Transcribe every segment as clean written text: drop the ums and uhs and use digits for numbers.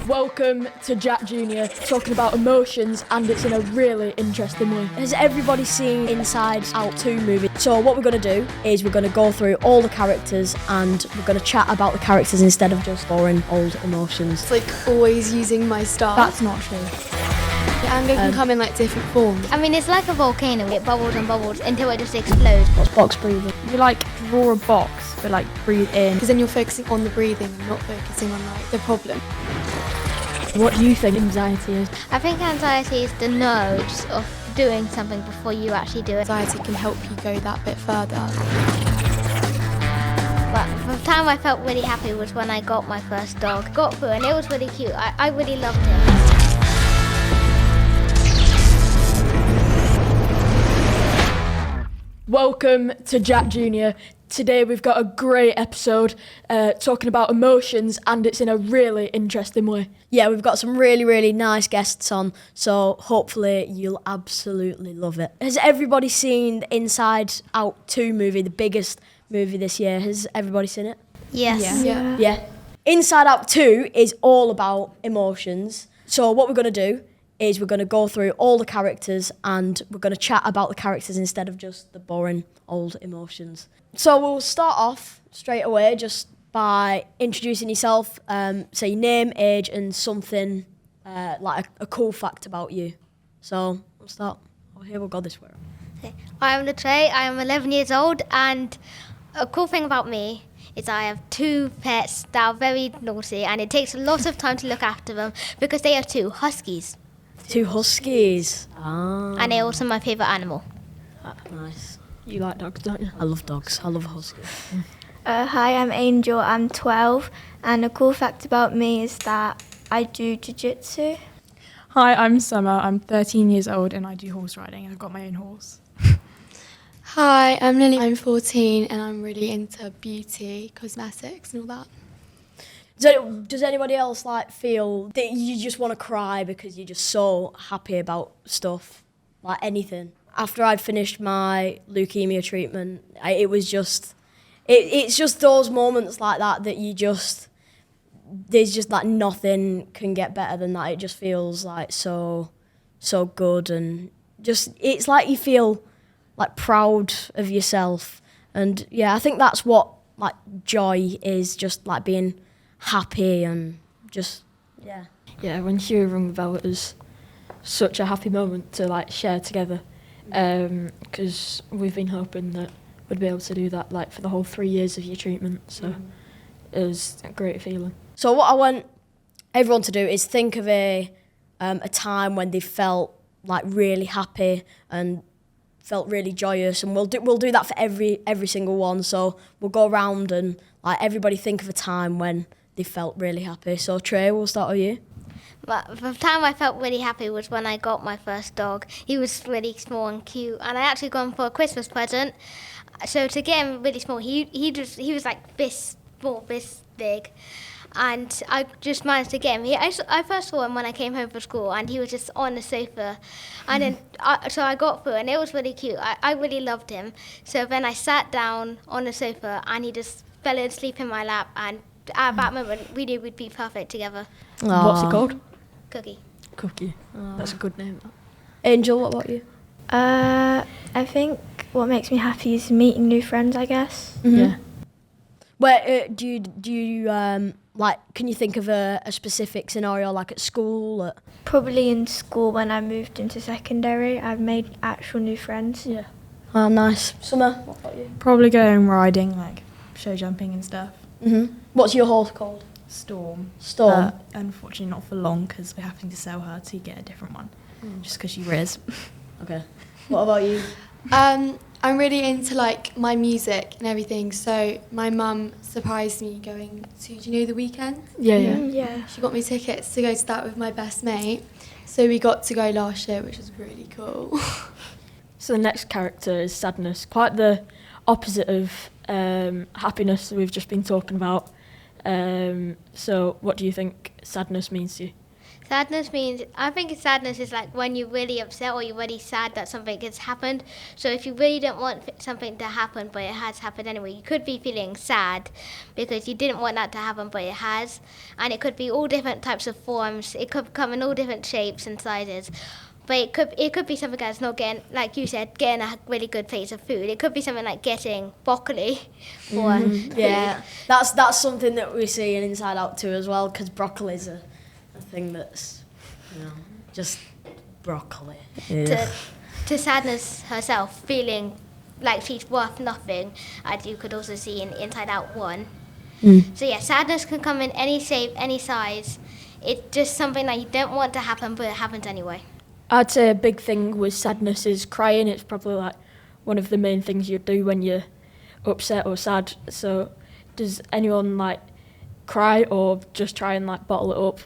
Welcome to Jack Jr. talking about emotions, and it's in a really interesting way. Has everybody seen Inside Out 2 movie? So what we're going to do is we're going to go through all the characters and we're going to chat about the characters instead of just boring old emotions. It's like always using my star. That's not true. Anger can come in like different forms. I mean, it's like a volcano. It bubbles and bubbles until it just explodes. What's box breathing? You draw a box, but breathe in. Because then you're focusing on the breathing and not focusing on the problem. What do you think anxiety is? I think anxiety is the nerves of doing something before you actually do it. Anxiety can help you go that bit further. But the time I felt really happy was when I got my first dog. Got through and it was really cute. I really loved him. Welcome to Jack Jr. Today we've got a great episode talking about emotions, and it's in a really interesting way. Yeah, we've got some really, really nice guests on, so hopefully you'll absolutely love it. Has everybody seen the Inside Out 2 movie, the biggest movie this year? Has everybody seen it? Yes. Yeah. Inside Out 2 is all about emotions. So what we're going to do is we're going to go through all the characters and we're going to chat about the characters instead of just the boring old emotions. So we'll start off straight away just by introducing yourself, say your name, age, and something like a cool fact about you. So we'll start. Here we'll go this way. I am Latre. I am 11 years old, and a cool thing about me is I have two pets that are very naughty, and it takes a lot of time to look after them because they are two huskies. Two huskies. And they're also my favourite animal. Nice. You like dogs, don't you? I love dogs. I love huskies. Hi, I'm Angel. I'm 12, and a cool fact about me is that I do jiu-jitsu. Hi, I'm Summer. I'm 13 years old and I do horse riding. I've got my own horse. Hi, I'm Lily. I'm 14 and I'm really into beauty, cosmetics and all that. Does anybody else feel that you just want to cry because you're just so happy about stuff, like anything? After I'd finished my leukemia treatment, it was just, it's just those moments like that you just, there's just nothing can get better than that. It just feels so good, and just, it's like you feel proud of yourself. And yeah, I think that's what joy is, just being happy and just, yeah. Yeah, when Huey rung the bell, it was such a happy moment to share together, because we've been hoping that we'd be able to do that for the whole 3 years of your treatment, so it was a great feeling. So what I want everyone to do is think of a time when they felt really happy and felt really joyous, and we'll do that for every single one. So we'll go around and everybody think of a time when they felt really happy. So Trey, we'll start with you. But the time I felt really happy was when I got my first dog. He was really small and cute, and I actually got him for a Christmas present. So to get him really small, he was like this small, this big, and I just managed to get him. I first saw him when I came home from school, and he was just on the sofa, and then so I got through, and it was really cute. I really loved him. So then I sat down on the sofa, and he just fell asleep in my lap, and at that moment we knew we'd be perfect together. Aww. What's it called? Cookie. Cookie. That's a good name. Angel, what about you? I think what makes me happy is meeting new friends, I guess. Mm-hmm. Yeah. Where do you can you think of a specific scenario at school? Probably in school when I moved into secondary, I've made actual new friends. Yeah. Oh, nice. Summer, what about you? Probably going riding, show jumping and stuff. Mm-hmm. What's your horse called? Storm. Storm. Unfortunately not for long because we're having to sell her to get a different one. Just because she rears. Okay. What about you? I'm really into my music and everything. So my mum surprised me going to, do you know, The Weekend? Yeah. Yeah. She got me tickets to go to that with my best mate. So we got to go last year, which was really cool. So the next character is sadness, quite the opposite of happiness that we've just been talking about. So what do you think sadness means to you? Sadness means, I think sadness is like when you're really upset or you're really sad that something has happened. So if you really don't want something to happen, but it has happened anyway, you could be feeling sad because you didn't want that to happen, but it has. And it could be all different types of forms. It could come in all different shapes and sizes. But it could be something that's not getting, like you said, getting a really good plate of food. It could be something like getting broccoli. Or Yeah, that's something that we see in Inside Out too as well, because broccoli's a thing that's, just broccoli. to sadness herself, feeling like she's worth nothing, as you could also see in Inside Out 1. So yeah, sadness can come in any shape, any size. It's just something that you don't want to happen, but it happens anyway. I'd say a big thing with sadness is crying. It's probably like one of the main things you do when you're upset or sad. So does anyone like cry or just try and like bottle it up?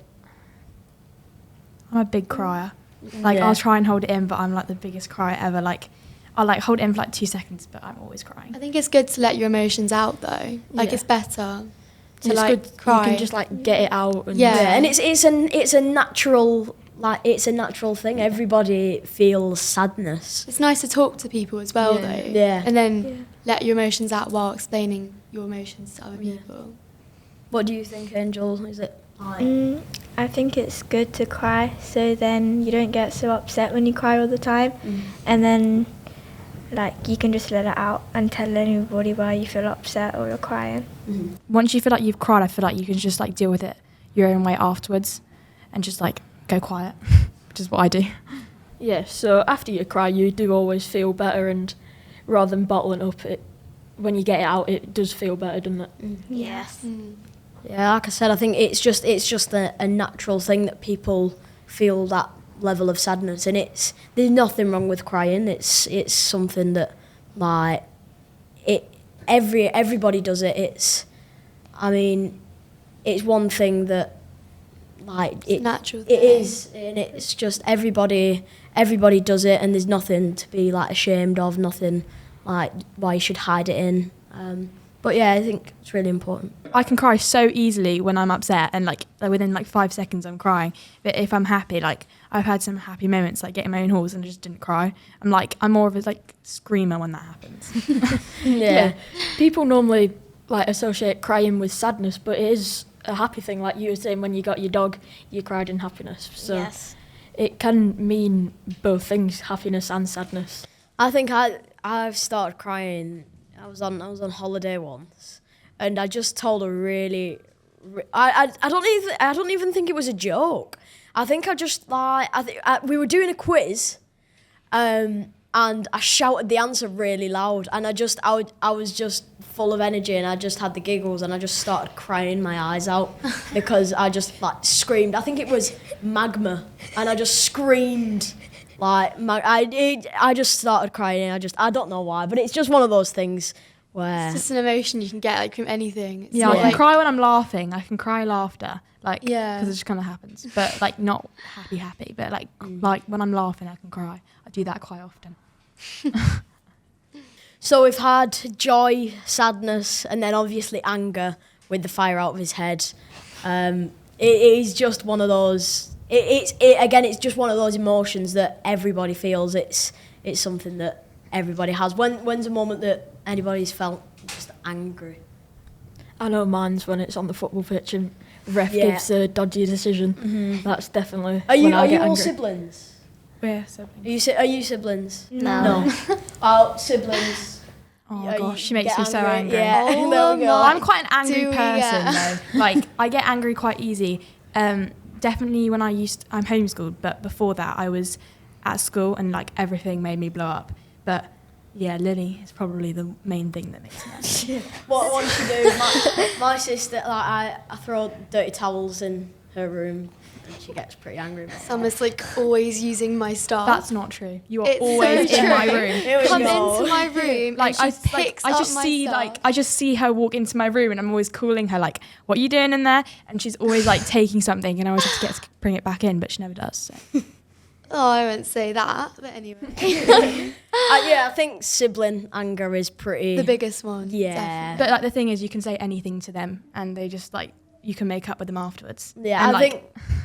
I'm a big crier. Like, I'll try and hold it in, but I'm like the biggest crier ever. Like, I'll like hold it in for like 2 seconds, but I'm always crying. I think it's good to let your emotions out though. Like it's better to like good, cry. You can just like get it out. And And it's a natural, like, it's a natural thing. Everybody feels sadness. It's nice to talk to people as well though. Yeah. And then let your emotions out while explaining your emotions to other people. What do you think, Angel? Is it like... I think it's good to cry, so then you don't get so upset when you cry all the time, and then like you can just let it out and tell anybody why you feel upset or you're crying. Once you feel like you've cried, I feel like you can just like deal with it your own way afterwards and just like go quiet, which is what I do. Yeah, so after you cry, you do always feel better, and rather than bottling up, when you get it out, it does feel better, doesn't it? Yes. Yeah, like I said, I think it's just a natural thing that people feel that level of sadness, and there's nothing wrong with crying. It's something that like everybody does it. It's one thing that like It's a natural It thing. is, and it's just everybody does it, and there's nothing to be like ashamed of, nothing like why you should hide it in. But yeah, I think it's really important. I can cry so easily when I'm upset, and like within like 5 seconds I'm crying. But if I'm happy, like I've had some happy moments, like getting my own horse and I just didn't cry. I'm more of a like screamer when that happens. Yeah. People normally like associate crying with sadness, but it is a happy thing. Like you were saying, when you got your dog, you cried in happiness. So Yes. it can mean both things, happiness and sadness. I think I've started crying. I was on holiday once, and I just told a really. I don't even think it was a joke. I think I just like we were doing a quiz, and I shouted the answer really loud, and I was just full of energy, and I just had the giggles, and I just started crying my eyes out because I just like screamed. I think it was magma, and I just screamed. Like I just started crying. I don't know why, but it's just one of those things where It's just an emotion you can get like from anything. It's Yeah, not I can like, cry when I'm laughing. I can cry laughter, like Yeah. because it just kind of happens. But like not happy, but like when I'm laughing, I can cry. I do that quite often. So we've had joy, sadness, and then obviously anger with the fire out of his head. It is just one of those. It's just one of those emotions that everybody feels. It's something that everybody has. When's a moment that anybody's felt just angry? I know mine's when it's on the football pitch and ref Yeah. gives a dodgy decision. That's definitely Are you when I get all angry. siblings? Yeah, so Are you siblings? No. Oh, siblings. oh Yeah, gosh, you she makes get me so angry. Yeah, Oh there we go. my- I'm quite an angry Do we person get- though. Like I get angry quite easy. Definitely when I'm homeschooled, but before that I was at school and like everything made me blow up. But yeah, Lily is probably the main thing that makes me angry. What does she do? My sister, like I throw dirty towels in her room, and she gets pretty angry about that. Summer's like always using my stuff. That's not true. You are It's so always in true. my room. Here we Come go. into my room Like and she picks I up just my see stuff. I just see her walk into my room and I'm always calling her like, "What are you doing in there?" And she's always like taking something and I always have to bring it back in, but she never does. So. Oh, I won't say that, but anyway. I think sibling anger is pretty. The biggest one. Yeah. definitely. But like the thing is, you can say anything to them and they just like you can make up with them afterwards. Yeah, and, I like, think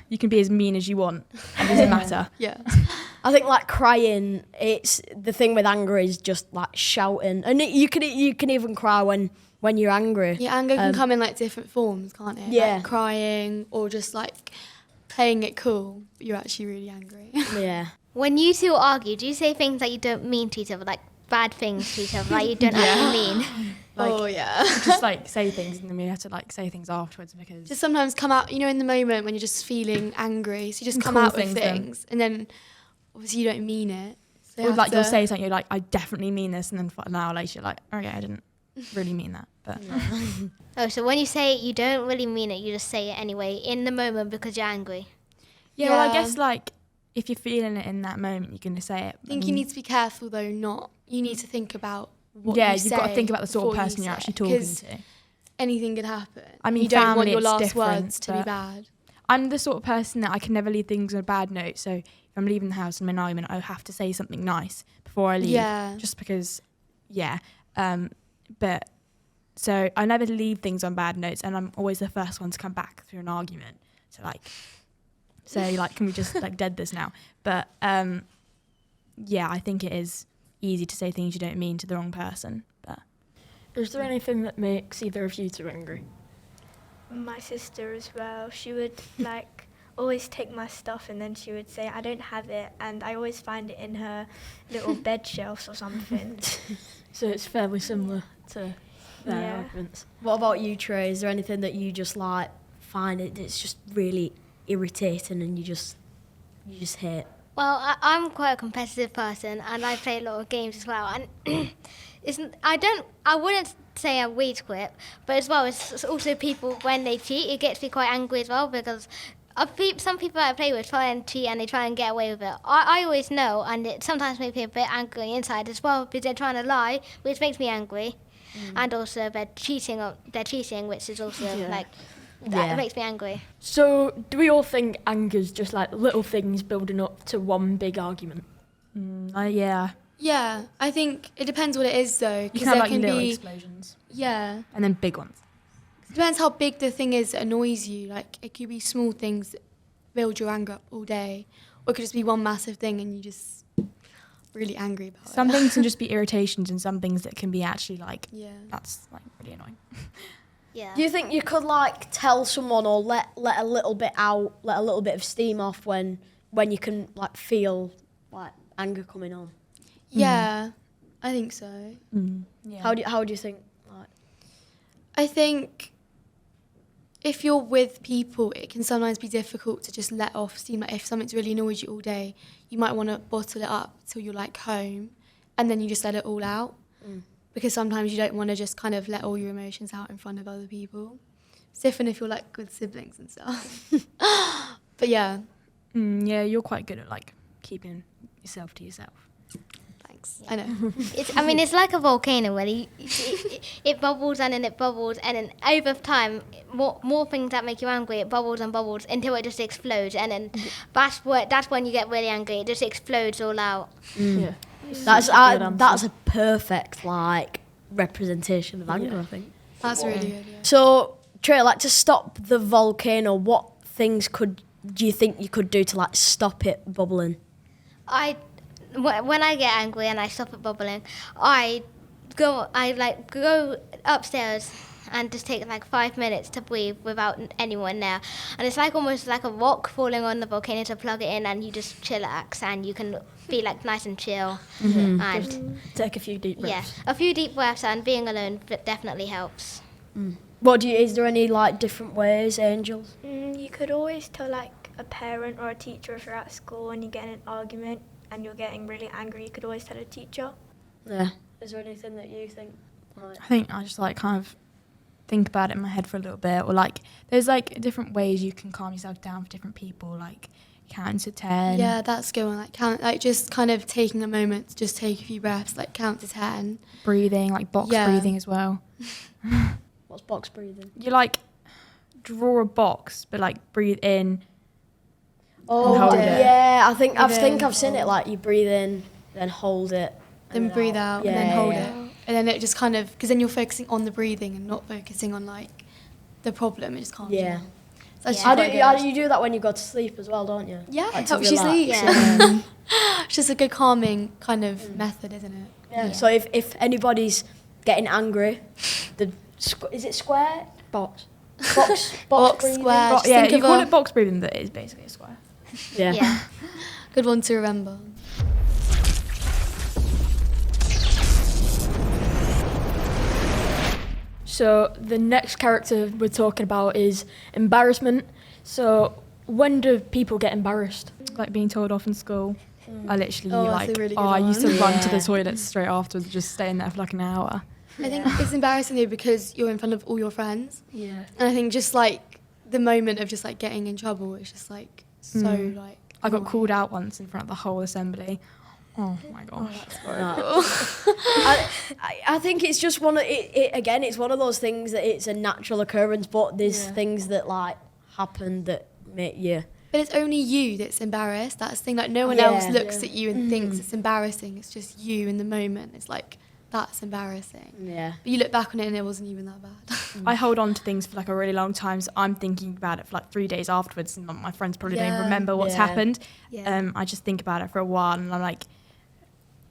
you can be as mean as you want. It doesn't matter. Yeah. I think like crying, it's the thing with anger is just like shouting, and you can even cry when you're angry. Yeah, anger can come in like different forms, can't it? Yeah. Like crying or just like playing it cool, but you're actually really angry. Yeah. When you two argue, do you say things that you don't mean to each other, like bad things to each other, like you don't actually mean? Like, oh yeah. just like say things and then we have to like say things afterwards because Just sometimes come out, in the moment when you're just feeling angry, so you just come Cool out with things then. things, and then obviously you don't mean it. So you or have like you'll to- say something, you're like, I definitely mean this, and then an hour later you're like, okay, I didn't really mean that. But Oh, so when you say it, you don't really mean it, you just say it anyway in the moment because you're angry. yeah, well, I Yeah. guess like if you're feeling it in that moment, you're going to say it. I think you need to be careful though, you need to think about what yeah, you you've got to say think about the sort of before you person you're say actually it, talking 'cause to. anything could happen. I mean, you don't want family, your it's last different, words to be but- bad. I'm the sort of person that I can never leave things on a bad note. So if I'm leaving the house in an argument, I have to say something nice before I leave. Yeah. Just because, but so I never leave things on bad notes, and I'm always the first one to come back through an argument to like say like, can we just like dead this now? But I think it is easy to say things you don't mean to the wrong person. But Is there anything that makes either of you two angry? My sister as well. She would like always take my stuff and then she would say I don't have it, and I always find it in her little bed shelves or something. So it's fairly similar to their Yeah. arguments. What about you, Trey? Is there anything that you just like find it's just really irritating and you just hate? Well, I'm quite a competitive person, and I play a lot of games as well. And I wouldn't say I'm rage quit, but as well, it's also people when they cheat, it gets me quite angry as well because some people that I play with try and cheat and they try and get away with it. I always know, and it sometimes makes me a bit angry inside as well because they're trying to lie, which makes me angry, and also they're cheating, which is also like that Yeah. makes me angry. So do we all think anger's just like little things building up to one big argument? yeah, Yeah, I think it depends what it is though, you because can have there like can little be explosions yeah. and then big ones. It depends how big the thing is that annoys you. Like it could be small things that build your anger up all day, or it could just be one massive thing and you just really angry about Some it. things can just be irritations, and some things that can be actually like that's like really annoying. Yeah. Do you think you could like tell someone or let a little bit out, let a little bit of steam off when you can like feel like anger coming on? Yeah, I think so. Yeah. How do you think? Like, I think if you're with people, it can sometimes be difficult to just let off steam. Like if something's really annoyed you all day, you might want to bottle it up till you're like home, and then you just let it all out. Because sometimes you don't want to just kind of let all your emotions out in front of other people. It's different if you're like with siblings and stuff. But yeah, Yeah, you're quite good at like keeping yourself to yourself. thanks. I know. It's like a volcano where it bubbles and then it bubbles, and then over time, more things that make you angry, it bubbles and bubbles until it just explodes, and then that's when you get really angry. It just explodes all out. Yeah. that's Such a good answer. that's a perfect like representation of anger, I think. That's really good. Yeah. So, Trey, like to stop the volcano, what things do you think you could do to like stop it bubbling? When I get angry and I stop it bubbling, I go upstairs and just take like 5 minutes to breathe without anyone there. And it's like almost like a rock falling on the volcano to plug it in, and you just chillax and you can be like nice and chill. And Take a few deep breaths. a few deep breaths and being alone definitely helps. Is there any like different ways, Angels? You could always tell like a parent or a teacher if you're at school and you get in an argument and you're getting really angry. You could always tell a teacher. Yeah. Is there anything that you think? Like, I think I just like kind of think about it in my head for a little bit, or like there's like different ways you can calm yourself down for different people, like counting to 10. Yeah, that's good one. Like count, like just kind of taking a moment to just take a few breaths, like count to 10. Breathing, like box Yeah. breathing as well. what's box breathing? You like draw a box, but like breathe in. Oh, hold it. yeah. I think Breathe I've seen it. Like you breathe in, then hold it, Then breathe out and then Yeah, hold yeah. it. And then it just kind of, because then you're focusing on the breathing and not focusing on like the problem. It just calms you Yeah. down. That's Yeah. quite good. You do that when you go to sleep as well, don't you? Yeah, Like it to helps you relax. sleep. Yeah. It's just a good calming kind of method, isn't it? Yeah. So if anybody's getting angry, is it square? Box. Box, breathing? square. Just yeah, think you of call a- it box breathing, but it is basically a square. Yeah. Yeah. Good one to remember. So the next character we're talking about is Embarrassment. So when do people get embarrassed? Like being told off in school. I literally Oh, that's a like, really good I used to one. run to Yeah. the toilet straight afterwards, just staying there for like an hour. I think it's embarrassing though because you're in front of all your friends, Yeah. and I think just like the moment of just like getting in trouble is just like so like. I got annoying. called out once in front of the whole assembly. Oh my gosh. I think it's just one of again. It's one of those things that it's a natural occurrence, but there's things that like happen that make you. But it's only you that's embarrassed. That's the thing. Like no one Yeah. else looks at you and thinks it's embarrassing. It's just you in the moment. It's like that's embarrassing. Yeah. But you look back on it and it wasn't even that bad. I hold on to things for like a really long time, so I'm thinking about it for like 3 days afterwards, and my friends probably don't even Yeah. remember what's Yeah. happened. Yeah. I just think about it for a while, and I'm like,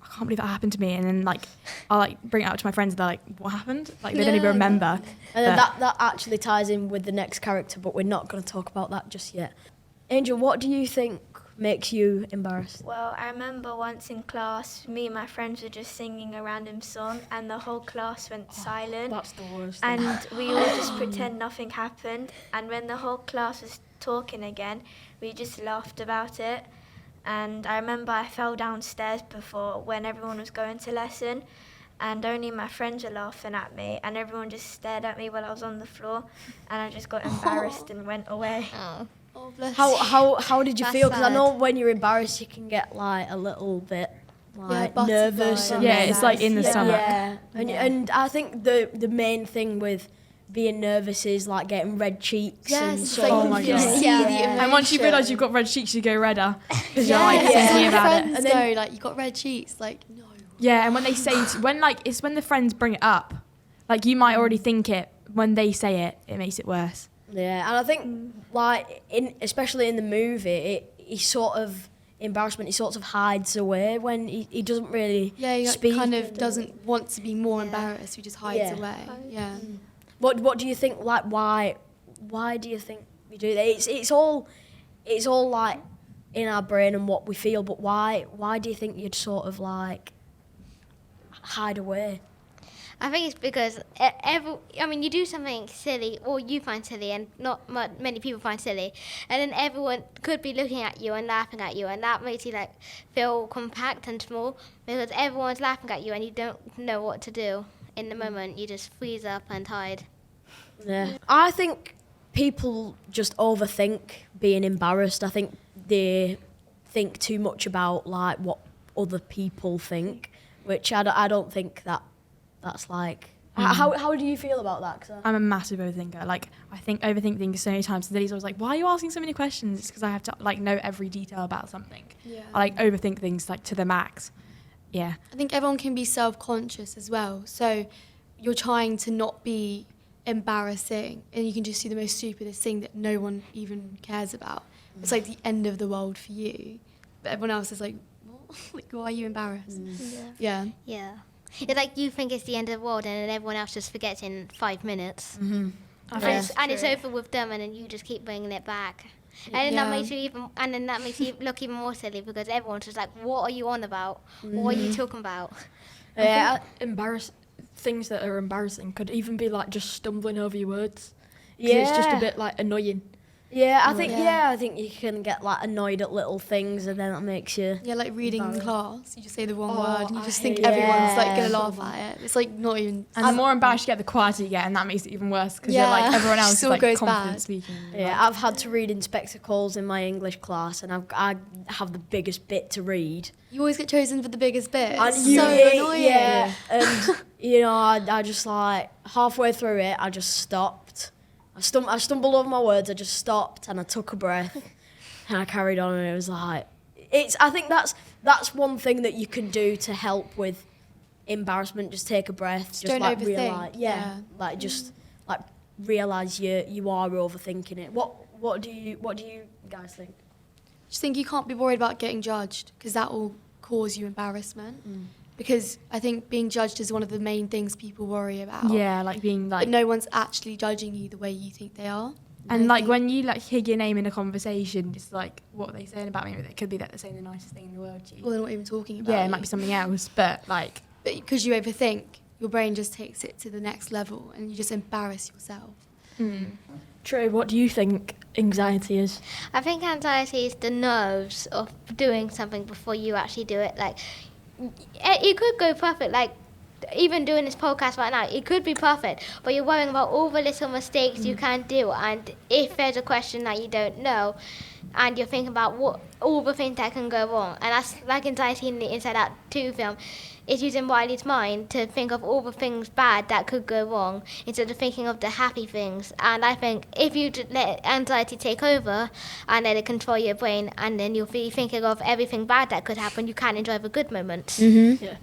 I can't believe that happened to me. And then like I'll like bring it out to my friends, and they're like, what happened? Like they don't even remember. And then But- that actually ties in with the next character, but we're not going to talk about that just yet. Angel, what do you think makes you embarrassed? Well, I remember once in class, me and my friends were just singing a random song and the whole class went silent. That's the worst. And we all just pretend nothing happened. And when the whole class was talking again, we just laughed about it. And I remember I fell downstairs before when everyone was going to lesson, and only my friends were laughing at me, and everyone just stared at me while I was on the floor, and I just got embarrassed and went away. Oh. Oh bless you. How did you That's feel? Because I sad. know when you're embarrassed, you can get like a little bit like butterflies. nervous. And Yeah, then- it's like in the stomach. Yeah, and I think the main thing with being nervous is like getting red cheeks. Yes, and it's so like Oh my you God. see Yeah. the And once you emotion. realise you've got red cheeks, you go redder. Because Yeah, you're like thinking about it. friends And then- go like you got red cheeks. Like no. Yeah, and when they say, when like, it's when the friends bring it up. Like you might already think it, when they say it, it makes it worse. Yeah, and I think like especially in the movie, he sort of embarrassment. He sort of hides away when he doesn't really Yeah, he speak. kind of and- doesn't want to be more embarrassed. He just hides Yeah. away. Yeah. What do you think? Like why do you think we do that? It's all like in our brain and what we feel. But why do you think you'd sort of like hide away? I think it's because you do something silly, or you find silly, and not many people find silly, and then everyone could be looking at you and laughing at you, and that makes you like feel compact and small because everyone's laughing at you and you don't know what to do in the moment. You just freeze up and hide. Yeah, I think people just overthink being embarrassed. I think they think too much about like what other people think, which I don't think that's like. How do you feel about that? 'Cause I'm a massive overthinker. Like, I overthink things so many times. Lily's always like, why are you asking so many questions? It's because I have to, like, know every detail about something. Yeah. I, like, overthink things, like, to the max. Yeah. I think everyone can be self-conscious as well. So you're trying to not be embarrassing, and you can just do the most stupidest thing that no one even cares about. It's like the end of the world for you, but everyone else is like, what? Like, why are you embarrassed? Yeah. Yeah. It's like you think it's the end of the world, and then everyone else just forgets in 5 minutes. And it's over with them, and then you just keep bringing it back. And then Yeah. that makes you look even more silly because everyone's just like, "What are you on about? What are you talking about?" yeah, Things that are embarrassing could even be like just stumbling over your words. 'Cause yeah, it's just a bit like annoying. Yeah, I think Yeah. I think you can get like annoyed at little things, and then that makes you. Yeah, like reading in class, you just say the wrong Oh, word, and you I just hate think everyone's like Yeah. gonna laugh at it. It's like not even. And the more embarrassed you get, the quieter you get, and that makes it even worse because you're Yeah. like, everyone else is Still like goes confident bad. speaking. Yeah, I've had to read in spectacles in my English class, and I have the biggest bit to read. You always get chosen for the biggest bit. And It's you- so annoying. Yeah, and I just like halfway through it, I just stopped. I stumbled over my words. I just stopped and I took a breath, and I carried on. And it was like, I think that's one thing that you can do to help with embarrassment. Just take a breath. Just don't realize, overthink, yeah. like just like realize you are overthinking it. What do you guys think? Just think you can't be worried about getting judged because that will cause you embarrassment. Because I think being judged is one of the main things people worry about. Yeah, like being like... But no one's actually judging you the way you think they are. And I like think- when you like hear your name in a conversation, it's like, what are they saying about me? It could be that they're saying the nicest thing in the world to you. Well, they're not even talking about Yeah, it you. might be something else, but like... But because you overthink, your brain just takes it to the next level and you just embarrass yourself. Trey, what do you think anxiety is? I think anxiety is the nerves of doing something before you actually do it. Like, it could go perfect. Like, even doing this podcast right now, it could be perfect, but you're worrying about all the little mistakes you can do, and if there's a question that you don't know, and you're thinking about what all the things that can go wrong, and that's like anxiety in the Inside Out 2 film. It's using Wiley's mind to think of all the things bad that could go wrong instead of thinking of the happy things. And I think if you let anxiety take over and let it control your brain, and then you'll be thinking of everything bad that could happen, you can enjoy the good moments. Yeah.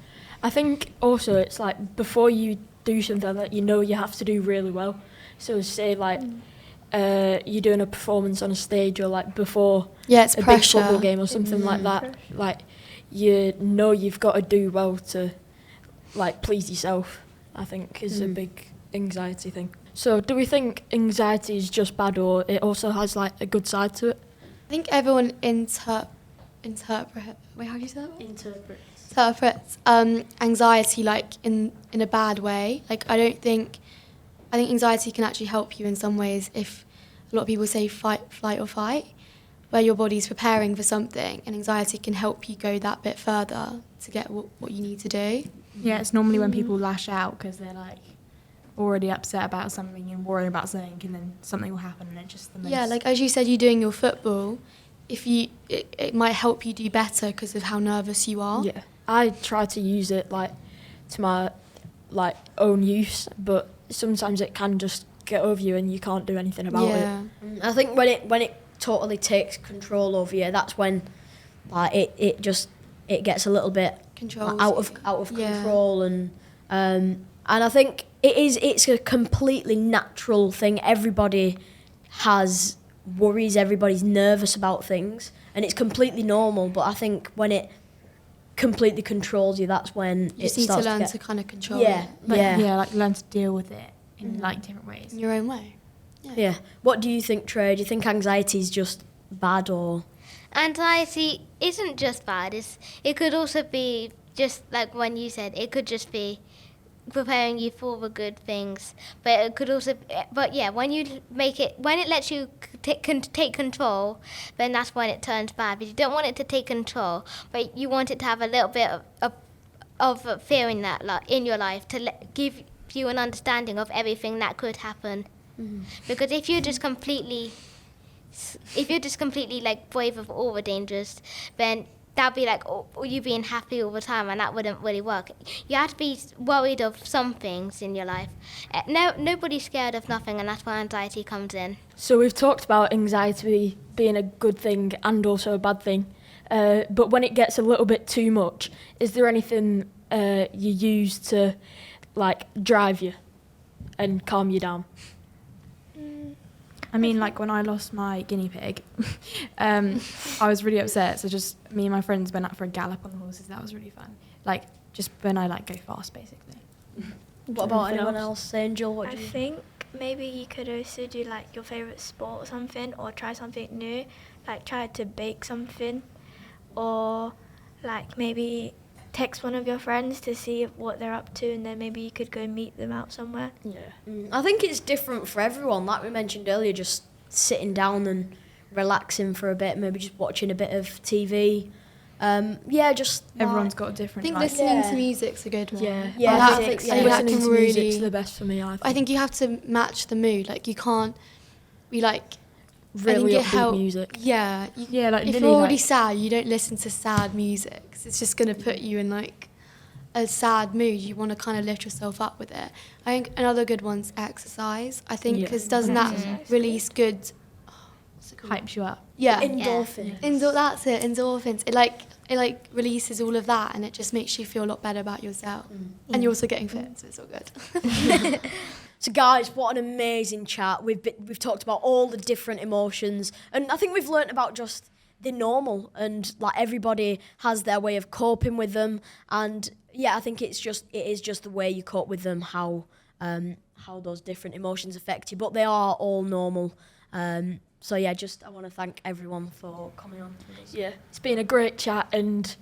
I think also it's like before you do something that you know you have to do really well. So say like you're doing a performance on a stage, or like before Yeah, it's a pressure. big football game or something like that. Like you know you've got to do well to like please yourself. I think is a big anxiety thing. So do we think anxiety is just bad, or it also has like a good side to it? I think everyone interprets anxiety like in a bad way. Like I think anxiety can actually help you in some ways. If a lot of people say fight, flight or fight, where your body's preparing for something, and anxiety can help you go that bit further to get what you need to do. Yeah, it's normally when people lash out because they're like already upset about something and worrying about something, and then something will happen, and it's just the most... Yeah, like as you said, you're doing your football. It might help you do better because of how nervous you are. Yeah, I try to use it like to my like own use, but sometimes it can just get over you and you can't do anything about it. I think when it totally takes control over you, that's when like it gets a little bit Controls out you. of Yeah. control, and I think it's a completely natural thing. Everybody has worries, everybody's nervous about things, and it's completely normal. But I think when it completely controls you, that's when You just need to learn to kind of control yeah, it yeah, like learn to deal with it in like different ways. in your own way. yeah. What do you think, Trey? Do you think anxiety is just bad, or? Anxiety isn't just bad. It could also be just like when you said, it could just be preparing you for the good things. But it could also, but yeah, when it lets you take control, then that's when it turns bad. But you don't want it to take control, but you want it to have a little bit of fear in that in your life to give you an understanding of everything that could happen. Because if you're just completely like brave of all the dangers, then that'd be like you being happy all the time, and that wouldn't really work. You have to be worried of some things in your life. Nobody's scared of nothing, and that's where anxiety comes in. So we've talked about anxiety being a good thing and also a bad thing, but when it gets a little bit too much, is there anything you use to like drive you and calm you down? I mean, like when I lost my guinea pig, I was really upset. So just me and my friends went out for a gallop on the horses. That was really fun. Like just when I like go fast, basically. What about Anything anyone else? else? Angel, what I do you think maybe you could also do like your favourite sport or something, or try something new, like try to bake something, or like maybe text one of your friends to see what they're up to, and then maybe you could go meet them out somewhere. Yeah. I think it's different for everyone. Like we mentioned earlier, just sitting down and relaxing for a bit, maybe just watching a bit of TV. Just Everyone's like, got a I different. think like, listening Yeah. to music's a good one. Yeah, Yeah, That- I think so. I think that listening can to music's really. the best for me. I think you have to match the mood. Like you can't be like really it upbeat help- music. yeah. Yeah, like if Lily, you're already like- sad, you don't listen to sad music 'cause it's just gonna put you in like a sad mood. You want to kind of lift yourself up with it. I think another good one's exercise. I think Yeah. because doesn't that Exercise. release good? What's it called? hypes you up. Yeah. endorphins. That's it. Endorphins. It releases all of that, and it just makes you feel a lot better about yourself. And you're also getting fit, so it's all good. So guys, what an amazing chat. We've talked about all the different emotions, and I think we've learnt about just the normal, and like everybody has their way of coping with them. And yeah, I think it is just the way you cope with them, how those different emotions affect you, but they are all normal. So yeah, I want to thank everyone for coming on with us. Yeah, it's been a great chat, and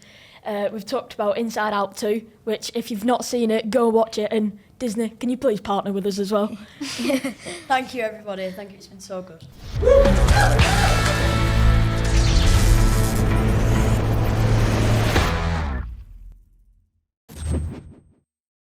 we've talked about Inside Out 2, which if you've not seen it, go watch it. And Disney, can you please partner with us as well? Thank you, everybody. Thank you. It's been so good.